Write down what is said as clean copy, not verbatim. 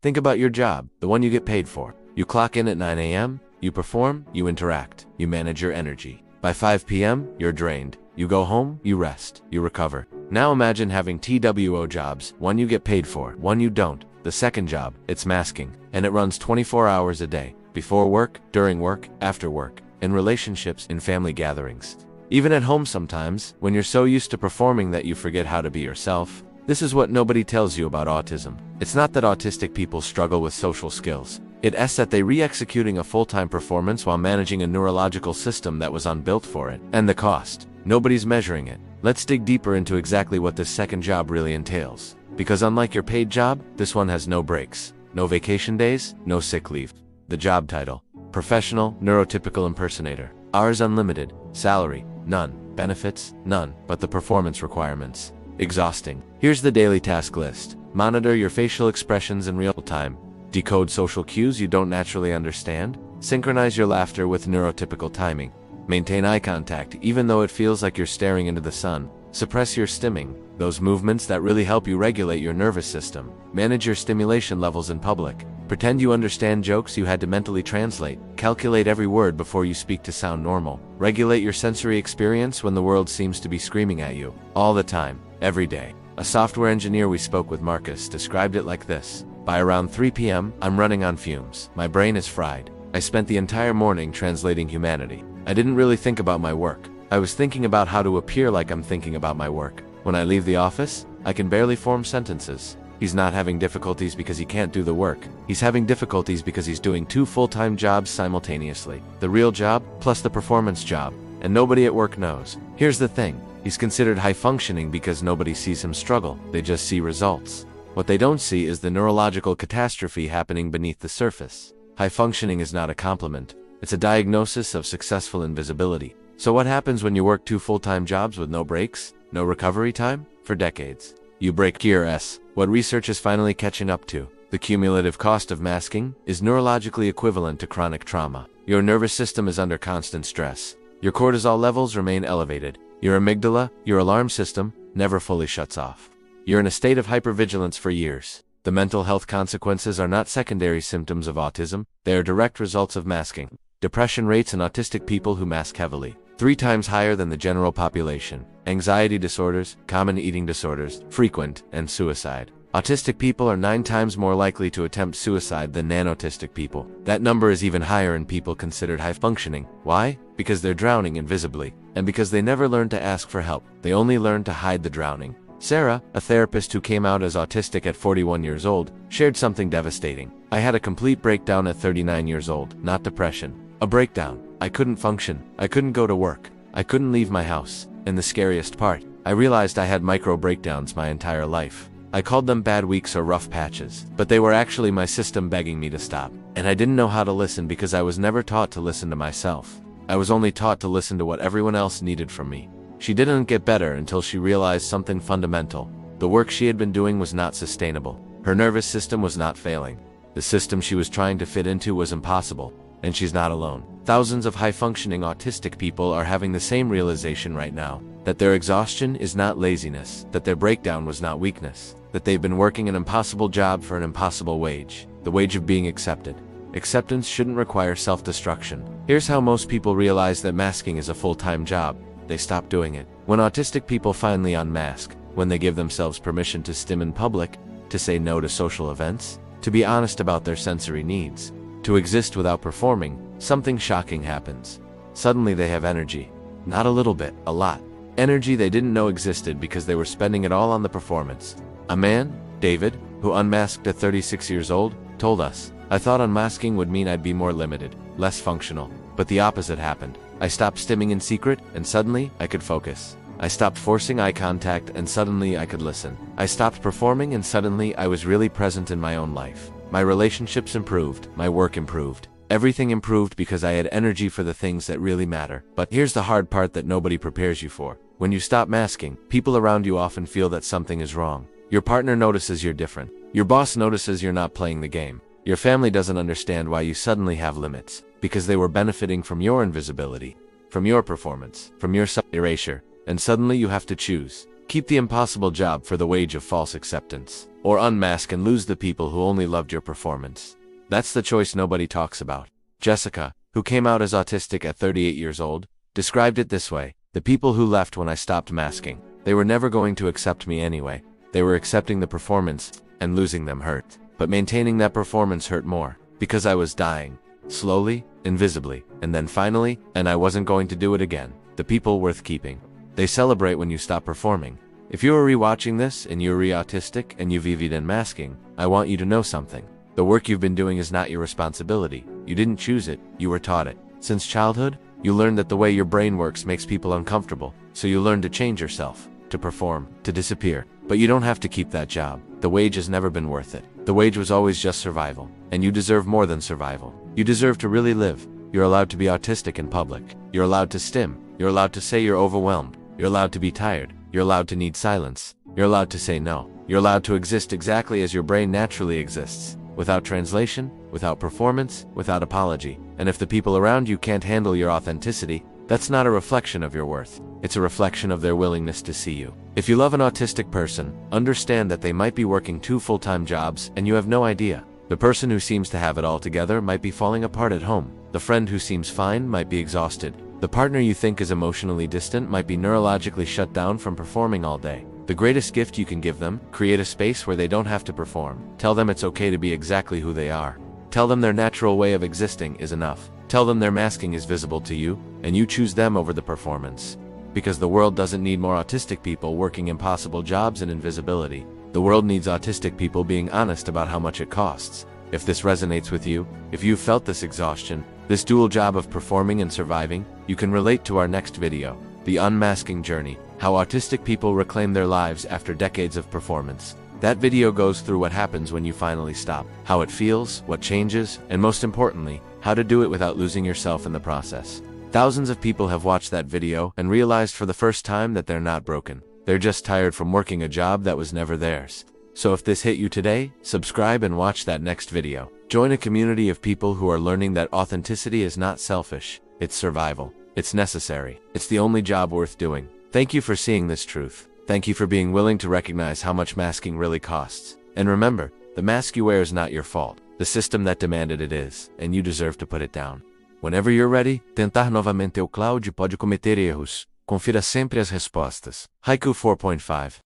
Think about your job, the one you get paid for. You clock in at 9 a.m., you perform, you interact, you manage your energy. By 5 p.m., you're drained. You go home, you rest, you recover. Now imagine having TWO jobs, one you get paid for, one you don't. The second job, it's masking, and it runs 24 hours a day. Before work, during work, after work, in relationships, in family gatherings. Even at home sometimes, when you're so used to performing that you forget how to be yourself. This is what nobody tells you about autism. It's not that autistic people struggle with social skills. It's that they re-executing a full-time performance while managing a neurological system that was unbuilt for it. And the cost. Nobody's measuring it. Let's dig deeper into exactly what this second job really entails. Because unlike your paid job, this one has no breaks, no vacation days, no sick leave. The job title: Professional Neurotypical Impersonator. Hours unlimited. Salary: none. Benefits: none. But the performance requirements: exhausting. Here's the daily task list. Monitor your facial expressions in real time. Decode social cues you don't naturally understand. Synchronize your laughter with neurotypical timing. Maintain eye contact even though it feels like you're staring into the sun. Suppress your stimming, those movements that really help you regulate your nervous system. Manage your stimulation levels in public. Pretend you understand jokes you had to mentally translate. Calculate every word before you speak to sound normal. Regulate your sensory experience when the world seems to be screaming at you. All the time, every day. A software engineer we spoke with, Marcus, described it like this: by around 3 p.m., I'm running on fumes. My brain is fried. I spent the entire morning translating humanity. I didn't really think about my work. I was thinking about how to appear like I'm thinking about my work. When I leave the office, I can barely form sentences. He's not having difficulties because he can't do the work. He's having difficulties because he's doing 2 full-time jobs simultaneously. The real job plus the performance job. And nobody at work knows. Here's the thing. He's considered high-functioning because nobody sees him struggle. They just see results. What they don't see is the neurological catastrophe happening beneath the surface. High-functioning is not a compliment. It's a diagnosis of successful invisibility. So what happens when you work 2 full-time jobs with no breaks, no recovery time? For decades. You break gears. What research is finally catching up to. The cumulative cost of masking is neurologically equivalent to chronic trauma. Your nervous system is under constant stress. Your cortisol levels remain elevated. Your amygdala, your alarm system, never fully shuts off. You're in a state of hypervigilance for years. The mental health consequences are not secondary symptoms of autism, they are direct results of masking. Depression rates in autistic people who mask heavily: 3 times higher than the general population. Anxiety disorders, common eating disorders, frequent, and suicide. Autistic people are 9 times more likely to attempt suicide than non-autistic people. That number is even higher in people considered high-functioning. Why? Because they're drowning invisibly. And because they never learn to ask for help. They only learn to hide the drowning. Sarah, a therapist who came out as autistic at 41 years old, shared something devastating. I had a complete breakdown at 39 years old, not depression. A breakdown. I couldn't function. I couldn't go to work. I couldn't leave my house. And the scariest part, I realized I had micro breakdowns my entire life. I called them bad weeks or rough patches, but they were actually my system begging me to stop. And I didn't know how to listen because I was never taught to listen to myself. I was only taught to listen to what everyone else needed from me. She didn't get better until she realized something fundamental. The work she had been doing was not sustainable. Her nervous system was not failing. The system she was trying to fit into was impossible. And she's not alone. Thousands of high-functioning autistic people are having the same realization right now. That their exhaustion is not laziness. That their breakdown was not weakness. That they've been working an impossible job for an impossible wage. The wage of being accepted. Acceptance shouldn't require self-destruction. Here's how most people realize that masking is a full-time job. They stop doing it. When autistic people finally unmask, when they give themselves permission to stim in public, to say no to social events, to be honest about their sensory needs, to exist without performing, something shocking happens. Suddenly they have energy. Not a little bit, a lot. Energy they didn't know existed because they were spending it all on the performance. A man, David, who unmasked at 36 years old, told us, "I thought unmasking would mean I'd be more limited, less functional. But the opposite happened. I stopped stimming in secret, and suddenly, I could focus. I stopped forcing eye contact, and suddenly I could listen. I stopped performing, and suddenly I was really present in my own life. My relationships improved, my work improved. Everything improved because I had energy for the things that really matter." But here's the hard part that nobody prepares you for. When you stop masking, people around you often feel that something is wrong. Your partner notices you're different. Your boss notices you're not playing the game. Your family doesn't understand why you suddenly have limits, because they were benefiting from your invisibility, from your performance, from your erasure, and suddenly you have to choose. Keep the impossible job for the wage of false acceptance. or unmask and lose the people who only loved your performance. That's the choice nobody talks about. Jessica, who came out as autistic at 38 years old, described it this way: the people who left when I stopped masking, they were never going to accept me anyway. They were accepting the performance, and losing them hurt. But maintaining that performance hurt more, because I was dying. Slowly, invisibly, and then finally, and I wasn't going to do it again. The people worth keeping. They celebrate when you stop performing. If you are rewatching this and you're autistic and you've been masking, I want you to know something. The work you've been doing is not your responsibility. You didn't choose it, you were taught it. Since childhood, you learned that the way your brain works makes people uncomfortable, so you learn to change yourself, to perform, to disappear. But you don't have to keep that job. The wage has never been worth it. The wage was always just survival, and you deserve more than survival. You deserve to really live. You're allowed to be autistic in public. You're allowed to stim. You're allowed to say you're overwhelmed. You're allowed to be tired. You're allowed to need silence. You're allowed to say no. You're allowed to exist exactly as your brain naturally exists, without translation, without performance, without apology. And if the people around you can't handle your authenticity, that's not a reflection of your worth. It's a reflection of their willingness to see you. If you love an autistic person, understand that they might be working 2 full-time jobs and you have no idea. The person who seems to have it all together might be falling apart at home. The friend who seems fine might be exhausted. The partner you think is emotionally distant might be neurologically shut down from performing all day. The greatest gift you can give them: create a space where they don't have to perform. Tell them it's okay to be exactly who they are. Tell them their natural way of existing is enough. Tell them their masking is visible to you, and you choose them over the performance. Because the world doesn't need more autistic people working impossible jobs in invisibility. The world needs autistic people being honest about how much it costs. If this resonates with you, if you've felt this exhaustion, this dual job of performing and surviving, you can relate to our next video, The Unmasking Journey, How Autistic People Reclaim Their Lives After Decades of Performance. That video goes through what happens when you finally stop, how it feels, what changes, and most importantly, how to do it without losing yourself in the process. Thousands of people have watched that video and realized for the first time that they're not broken. They're just tired from working a job that was never theirs. So if this hit you today, subscribe and watch that next video. Join a community of people who are learning that authenticity is not selfish, it's survival. It's necessary. It's the only job worth doing. Thank you for seeing this truth. Thank you for being willing to recognize how much masking really costs. And remember, the mask you wear is not your fault. The system that demanded it is, and you deserve to put it down. Whenever you're ready, tentar novamente o cloud pode cometer erros. Confira sempre as respostas. Haiku 4.5